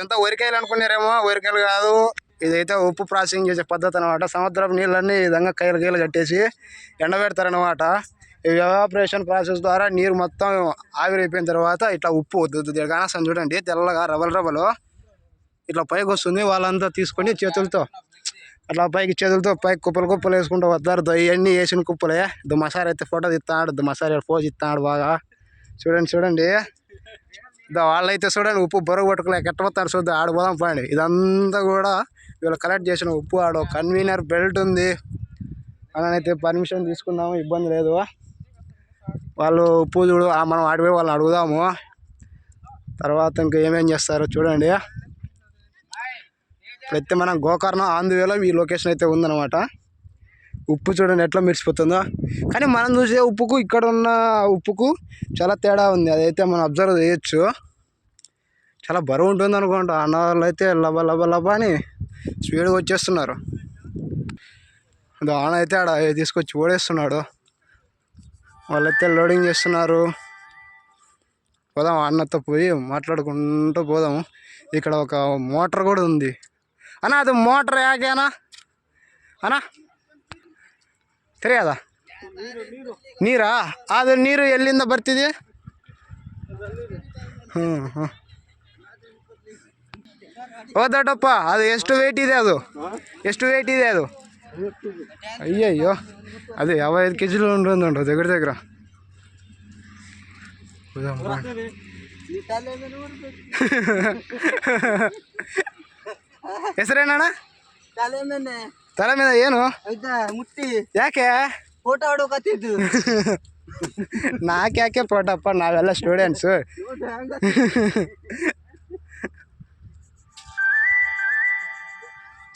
ఎంత వరికాయలు అనుకున్నారేమో, వరికాయలు కాదు. ఇదైతే ఉప్పు ప్రాసెసింగ్ చేసే పద్ధతి అనమాట. సముద్రపు నీళ్ళన్నీ ఈ విధంగా కైలు కట్టేసి ఎండబెడతారనమాట. ఈ ఎవాపరేషన్ ప్రాసెస్ ద్వారా నీరు మొత్తం ఆవిరైపోయిన తర్వాత ఇట్లా ఉప్పు కానసం చూడండి, తెల్లగా రవ్వలు ఇట్లా పైకి వస్తుంది. వాళ్ళంతా తీసుకొని చేతులతో అట్లా చేతులతో పైకి కుప్పలు వేసుకుంటూ వస్తారు. ఇవన్నీ వేసిన కుప్పలే. మసాలా అయితే ఫోటో తీస్తాడు, మసాలా పోజ్ ఇస్తాడు బాగా. చూడండి వాళ్ళైతే చూడండి ఉప్పు బరువు పట్టుకోలేక ఎట్టబోతారు చూద్దాం. ఆడిపోదాం పోండి. ఇదంతా కూడా వీళ్ళు కలెక్ట్ చేసిన ఉప్పు. ఆడ కన్వీనర్ బెల్ట్ ఉంది. అలానైతే పర్మిషన్ తీసుకున్నాము, ఇబ్బంది లేదు. వాళ్ళు ఉప్పు చూడు, మనం ఆడిపోయి వాళ్ళని అడుగుదాము. తర్వాత ఇంకా ఏమేం చేస్తారో చూడండి. ఇప్పుడైతే మనం గోకర్ణం ఆంధ్రవేలో ఈ లొకేషన్ అయితే ఉందన్నమాట. ఉప్పు చూడండి ఎట్లా మెరిసిపోతుందో. కానీ మనం చూసే ఉప్పుకు ఇక్కడ ఉన్న ఉప్పుకు చాలా తేడా ఉంది. అదైతే మనం అబ్జర్వ్ చేయొచ్చు. చాలా బరువు ఉంటుంది అనుకుంటా. అన్న వాళ్ళు అయితే లబ అని స్పీడ్గా వచ్చేస్తున్నారు. ఆన అయితే ఆడ తీసుకొచ్చి ఓడేస్తున్నాడు. వాళ్ళైతే లోడింగ్ చేస్తున్నారు. పోదాం, అన్నతో పోయి మాట్లాడుకుంటూ పోదాము. ఇక్కడ ఒక మోటార్ కూడా ఉంది అన్న. అది మోటార్ యాకేనా అన్నా? తెలియదా? ನೀರಾ? ಅದು ನೀರು ಎಲ್ಲಿಂದ ಬರ್ತಿದೆ? ಓ ದೊಡ್ಡಪ್ಪ, ಅದು ಎಷ್ಟು ವೇಟ್ ಇದೆ? ಅದು ಅಯ್ಯಯ್ಯೋ, ಅದು ಯಾವ 5 kg ఉంటుందంట దగ్గర. ಹೆಸರೇನಣ್ಣ? ತಲೆ మీద ಏನು ಮುಟ್ಟಿ? ಯಾಕೆ ಫೋಟೋ ಹೊಡಕತ್ತಿದ್ದು? ನಾಕ್ಯಾಕೆ ಫೋಟೋಪ್ಪ, ನಾವೆಲ್ಲ ಸ್ಟೂಡೆಂಟ್ಸು.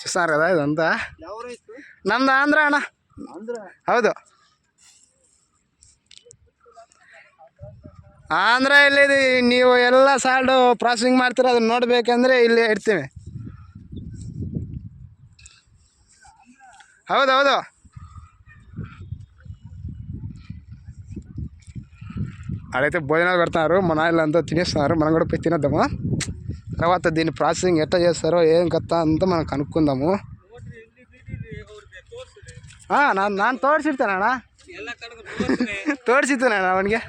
చూస్తున్నారు కదా ఇదంతా. ನಮ್ದು ಆಂಧ್ರ ಅಣ್ಣ. ಹೌದು, ಆಂಧ್ರ ಎಲ್ಲಿದೆ? ನೀವು ಎಲ್ಲ ಸಾಲ್ಡು ಪ್ರಾಸೆಸಿಂಗ್ ಮಾಡ್ತೀರ, ಅದನ್ನ ನೋಡ್ಬೇಕಂದ್ರೆ ಇಲ್ಲಿ ಇಡ್ತೀವಿ. ಹೌದು, అడైతే భోజనాలు పెడుతున్నారు. మన వాళ్ళంతా తినేస్తున్నారు. మనం కూడా పోయి తినేద్దాము. తర్వాత దీన్ని ప్రాసెసింగ్ ఎట్లా చేస్తారో ఏం కథ అంతా మనం కనుక్కుందాము. ನಾನು ತೋರಿಸಿರ್ತೇನಣ್ಣ, ಅವನಿಗೆ.